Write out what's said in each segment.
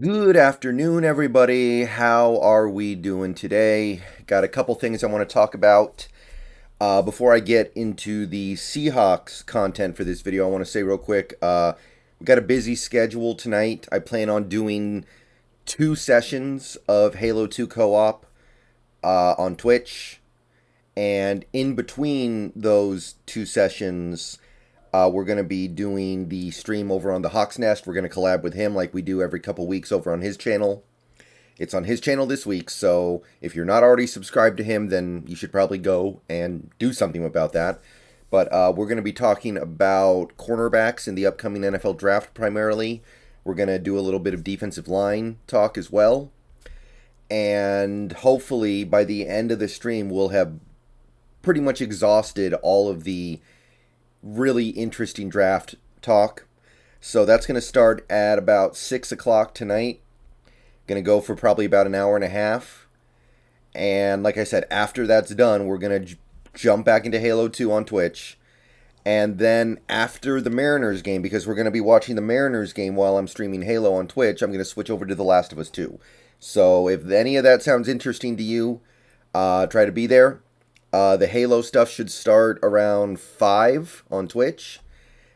Good afternoon, everybody. How are we doing today? Got a couple things I want to talk about. Before I get into the Seahawks content for this video, I want to say real quick, we've got a busy schedule tonight. I plan on doing 2 sessions of Halo 2 co-op on Twitch. And in between those 2 sessions, we're going to be doing the stream over on the Hawk's Nest. We're going to collab with him like we do every couple weeks over on his channel. It's on his channel this week, so if you're not already subscribed to him, then you should probably go and do something about that. But we're going to be talking about cornerbacks in the upcoming NFL draft primarily. We're going to do a little bit of defensive line talk as well. And hopefully by the end of the stream, we'll have pretty much exhausted all of the really interesting draft talk. So that's going to start at about 6 o'clock tonight. Going to go for probably about an hour and a half. And like I said, after that's done, we're going to jump back into Halo 2 on Twitch. And then after the Mariners game, because we're going to be watching the Mariners game while I'm streaming Halo on Twitch, I'm going to switch over to The Last of Us 2. So if any of that sounds interesting to you, try to be there. The Halo stuff should start around 5 on Twitch.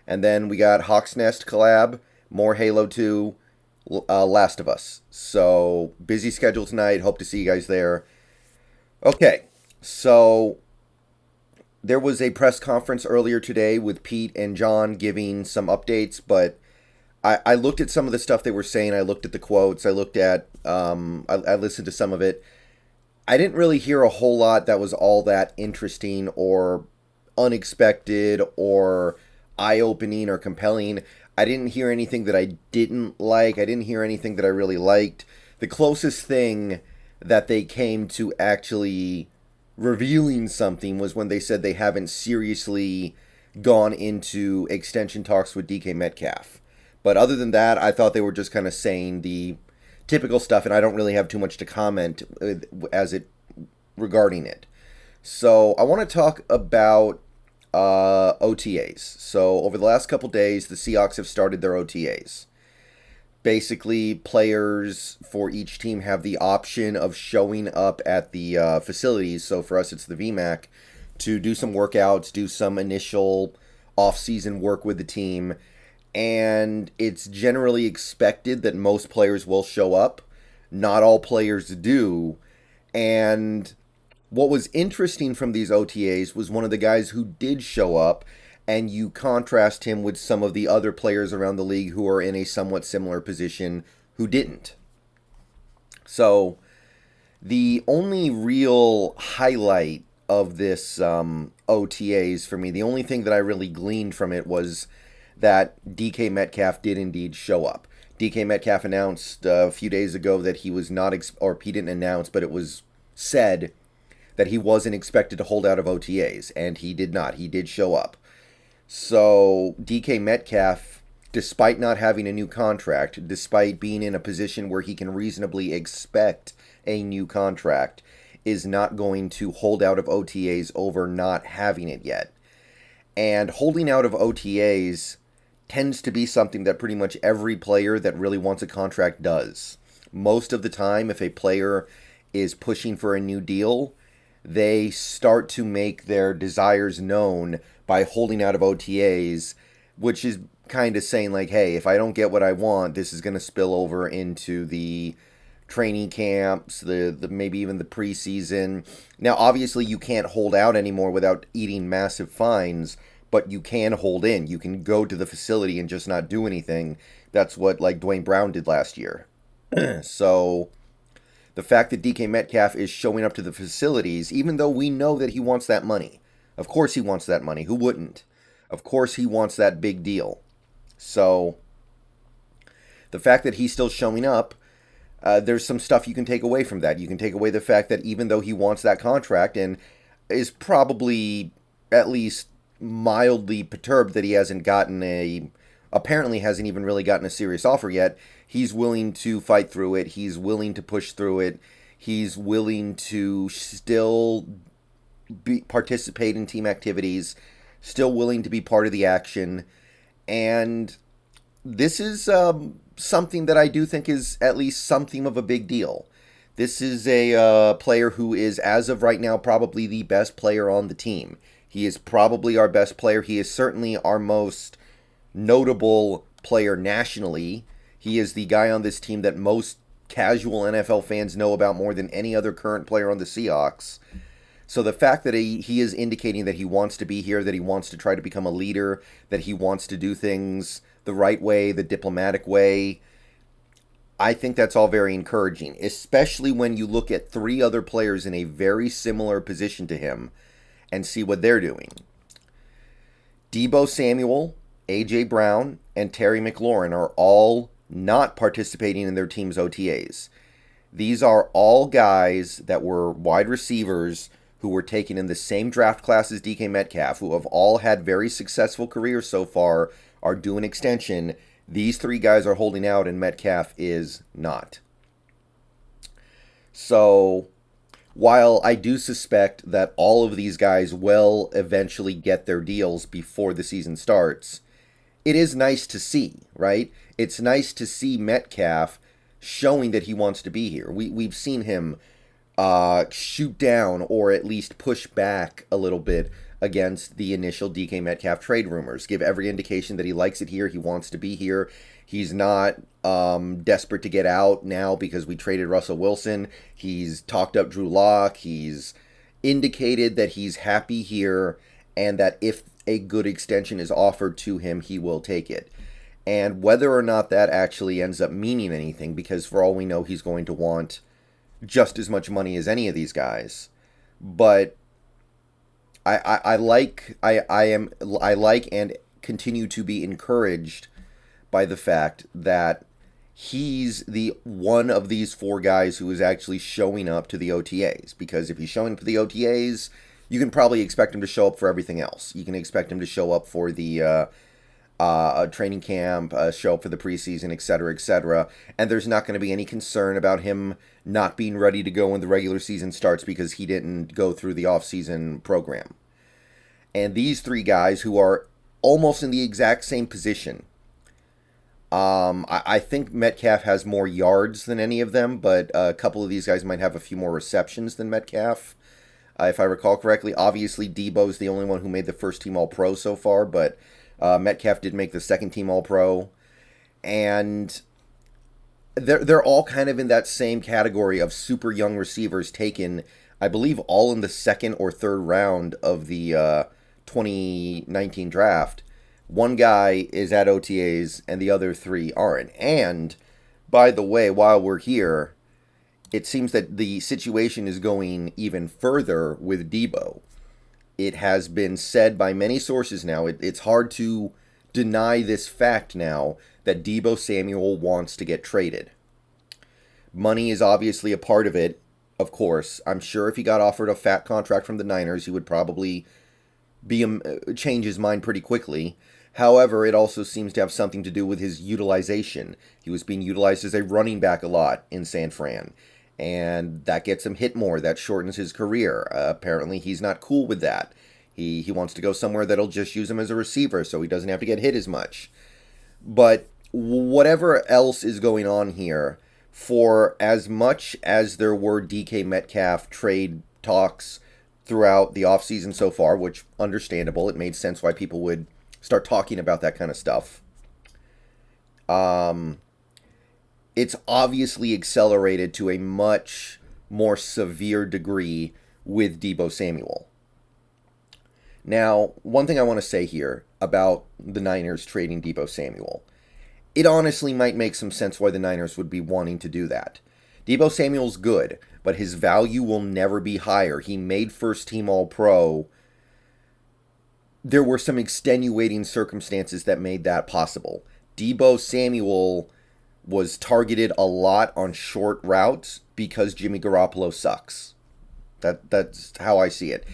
And then we got Hawk's Nest collab, more Halo 2, Last of Us. So, busy schedule tonight. Hope to see you guys there. Okay, so there was a press conference earlier today with Pete and John giving some updates, but I looked at some of the stuff they were saying. I looked at the quotes. I looked at, I listened to some of it. I didn't really hear a whole lot that was all that interesting or unexpected or eye-opening or compelling. I didn't hear anything that I didn't like. I didn't hear anything that I really liked. The closest thing that they came to actually revealing something was when they said they haven't seriously gone into extension talks with DK Metcalf. But other than that, I thought they were just kind of saying the typical stuff, and I don't really have too much to comment as it regarding it. So I want to talk about OTAs. So over the last couple days, the Seahawks have started their OTAs. Basically, players for each team have the option of showing up at the facilities. So for us, it's the VMAC, to do some workouts, do some initial off-season work with the team. And it's generally expected that most players will show up. Not all players do. And what was interesting from these OTAs was one of the guys who did show up, and you contrast him with some of the other players around the league who are in a somewhat similar position who didn't. So the only real highlight of this OTAs for me, the only thing that I really gleaned from it was that DK Metcalf did indeed show up. DK Metcalf announced a few days ago that he was not, or he didn't announce, but it was said that he wasn't expected to hold out of OTAs, and he did not. He did show up. So DK Metcalf, despite not having a new contract, despite being in a position where he can reasonably expect a new contract, is not going to hold out of OTAs over not having it yet. And holding out of OTAs tends to be something that pretty much every player that really wants a contract does. Most of the time, if a player is pushing for a new deal, they start to make their desires known by holding out of OTAs, which is kind of saying like, hey, if I don't get what I want, this is going to spill over into the training camps, the maybe even the preseason. Now, obviously, you can't hold out anymore without eating massive fines, but you can hold in. You can go to the facility and just not do anything. That's what like Dwayne Brown did last year. So the fact that DK Metcalf is showing up to the facilities, even though we know that he wants that money. Of course he wants that money. Who wouldn't? Of course he wants that big deal. So the fact that he's still showing up, there's some stuff you can take away from that. You can take away the fact that even though he wants that contract and is probably at least mildly perturbed that he apparently hasn't even really gotten a serious offer yet, he's willing to fight through it. He's willing to push through it. He's willing to still participate in team activities, still willing to be part of the action. And this is something that I do think is at least something of a big deal. This is a player who is, as of right now, probably the best player on the team. He is probably our best player. He is certainly our most notable player nationally. He is the guy on this team that most casual NFL fans know about more than any other current player on the Seahawks. So the fact that he is indicating that he wants to be here, that he wants to try to become a leader, that he wants to do things the right way, the diplomatic way, I think that's all very encouraging, especially when you look at three other players in a very similar position to him and see what they're doing. Deebo Samuel, A.J. Brown, and Terry McLaurin are all not participating in their team's OTAs. These are all guys that were wide receivers who were taken in the same draft class as DK Metcalf, who have all had very successful careers so far, are due an extension. These three guys are holding out, and Metcalf is not. So, while I do suspect that all of these guys will eventually get their deals before the season starts, it is nice to see, right? It's nice to see Metcalf showing that he wants to be here. We've seen him shoot down or at least push back a little bit against the initial DK Metcalf trade rumors, give every indication that he likes it here, he wants to be here. He's not desperate to get out now because we traded Russell Wilson. He's talked up Drew Lock. He's indicated that he's happy here and that if a good extension is offered to him, he will take it. And whether or not that actually ends up meaning anything, because for all we know, he's going to want just as much money as any of these guys. But I like and continue to be encouraged by the fact that he's the one of these four guys who is actually showing up to the OTAs. Because if he's showing up to the OTAs, you can probably expect him to show up for everything else. You can expect him to show up for the training camp, show up for the preseason, etc., etc. And there's not going to be any concern about him not being ready to go when the regular season starts because he didn't go through the off-season program. And these three guys who are almost in the exact same position, I think Metcalf has more yards than any of them, but a couple of these guys might have a few more receptions than Metcalf. If I recall correctly, obviously Deebo's the only one who made the first team All-Pro so far, but Metcalf did make the second team All-Pro. And they're all kind of in that same category of super young receivers taken, I believe, all in the second or third round of the 2019 draft. One guy is at OTAs and the other three aren't. And, by the way, while we're here, it seems that the situation is going even further with Deebo. It has been said by many sources now, it's hard to deny this fact now, that Deebo Samuel wants to get traded. Money is obviously a part of it, of course. I'm sure if he got offered a fat contract from the Niners, he would probably change his mind pretty quickly. However, it also seems to have something to do with his utilization. He was being utilized as a running back a lot in San Fran, and that gets him hit more. That shortens his career. Apparently, he's not cool with that. He wants to go somewhere that'll just use him as a receiver so he doesn't have to get hit as much. But whatever else is going on here, for as much as there were DK Metcalf trade talks throughout the offseason so far, which understandable, it made sense why people would start talking about that kind of stuff. It's obviously accelerated to a much more severe degree with Deebo Samuel. Now, one thing I want to say here about the Niners trading Deebo Samuel. It honestly might make some sense why the Niners would be wanting to do that. Deebo Samuel's good, but his value will never be higher. He made first team All-Pro. There were some extenuating circumstances that made that possible. Deebo Samuel was targeted a lot on short routes because Jimmy Garoppolo sucks. That's how I see it.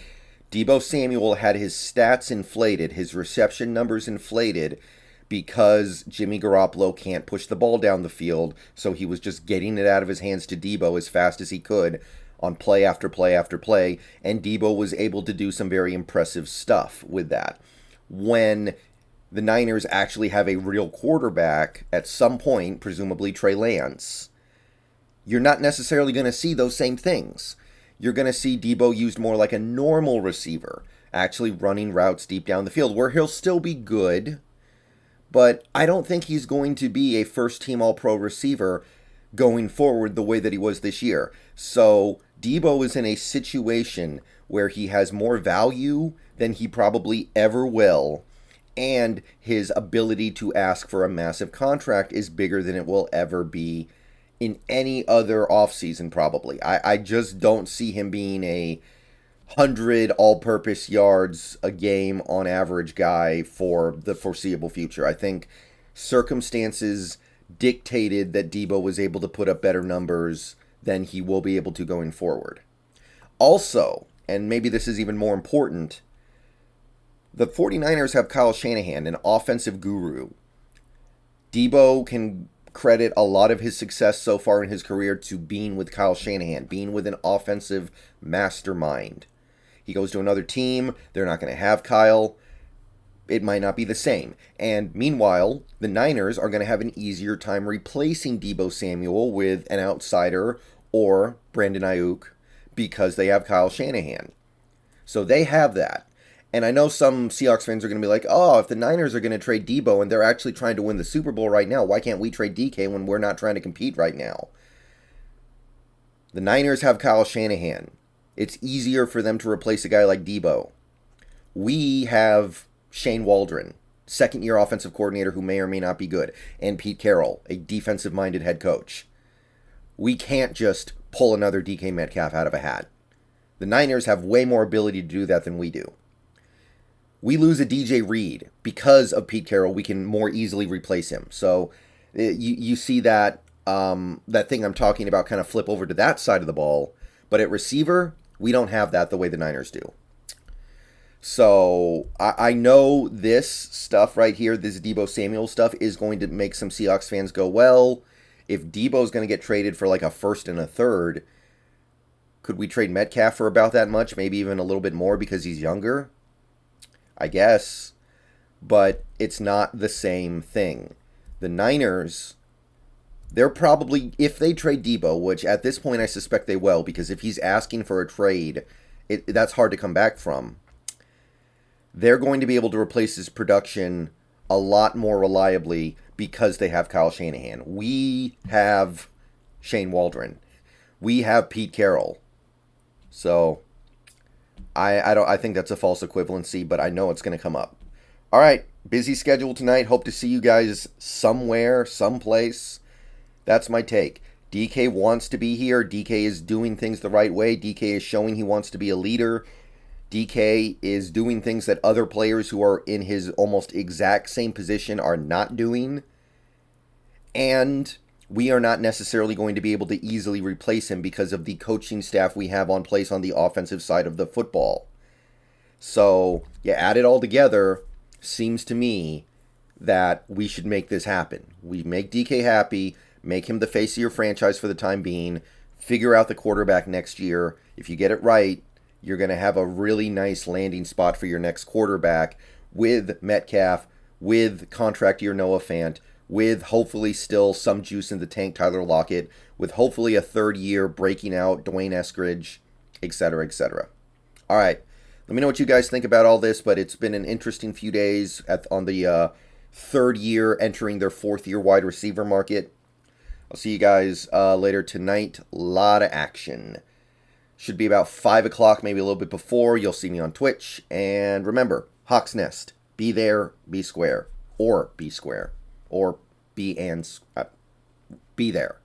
Deebo Samuel had his stats inflated, his reception numbers inflated, because Jimmy Garoppolo can't push the ball down the field, so he was just getting it out of his hands to Deebo as fast as he could on play after play after play, and Deebo was able to do some very impressive stuff with that. When the Niners actually have a real quarterback at some point, presumably Trey Lance, you're not necessarily going to see those same things. You're going to see Deebo used more like a normal receiver, actually running routes deep down the field, where he'll still be good, but I don't think he's going to be a first-team All-Pro receiver going forward the way that he was this year. So Deebo is in a situation where he has more value than he probably ever will, and his ability to ask for a massive contract is bigger than it will ever be in any other offseason, probably. I just don't see him being a 100 all-purpose yards a game on average guy for the foreseeable future. I think circumstances dictated that Deebo was able to put up better numbers than he will be able to going forward. Also, and maybe this is even more important, the 49ers have Kyle Shanahan, an offensive guru. Deebo can credit a lot of his success so far in his career to being with Kyle Shanahan, being with an offensive mastermind. He goes to another team, they're not going to have Kyle. It might not be the same. And meanwhile, the Niners are going to have an easier time replacing Deebo Samuel with an outsider or Brandon Ayuk because they have Kyle Shanahan. So they have that. And I know some Seahawks fans are going to be like, oh, if the Niners are going to trade Deebo and they're actually trying to win the Super Bowl right now, why can't we trade DK when we're not trying to compete right now? The Niners have Kyle Shanahan. It's easier for them to replace a guy like Deebo. We have Shane Waldron, second-year offensive coordinator who may or may not be good, and Pete Carroll, a defensive-minded head coach. We can't just pull another DK Metcalf out of a hat. The Niners have way more ability to do that than we do. We lose a DJ Reed. Because of Pete Carroll, we can more easily replace him. So you see that that thing I'm talking about kind of flip over to that side of the ball. But at receiver, we don't have that the way the Niners do. So I know this stuff right here, this Deebo Samuel stuff, is going to make some Seahawks fans go, well, if Deebo's going to get traded for like a first and a third, could we trade Metcalf for about that much? Maybe even a little bit more because he's younger? I guess. But it's not the same thing. The Niners, they're probably, if they trade Deebo, which at this point I suspect they will, because if he's asking for a trade, that's hard to come back from. They're going to be able to replace his production a lot more reliably because they have Kyle Shanahan. We have Shane Waldron. We have Pete Carroll. So I think that's a false equivalency, but I know it's going to come up. All right, busy schedule tonight. Hope to see you guys somewhere, someplace. That's my take. DK wants to be here. DK is doing things the right way. DK is showing he wants to be a leader. DK is doing things that other players who are in his almost exact same position are not doing. And we are not necessarily going to be able to easily replace him because of the coaching staff we have on place on the offensive side of the football. So, you add it all together, seems to me that we should make this happen. We make DK happy, make him the face of your franchise for the time being, figure out the quarterback next year. If you get it right, you're going to have a really nice landing spot for your next quarterback with Metcalf, with contract year Noah Fant, with hopefully still some juice in the tank Tyler Lockett, with hopefully a third year breaking out Dwayne Eskridge, etc., etc. All right, let me know what you guys think about all this, but it's been an interesting few days on the third year entering their fourth year wide receiver market. I'll see you guys later tonight. A lot of action. Should be about 5 o'clock, maybe a little bit before. You'll see me on Twitch. And remember, Hawk's Nest. Be there, be square. Or be square. Or be there.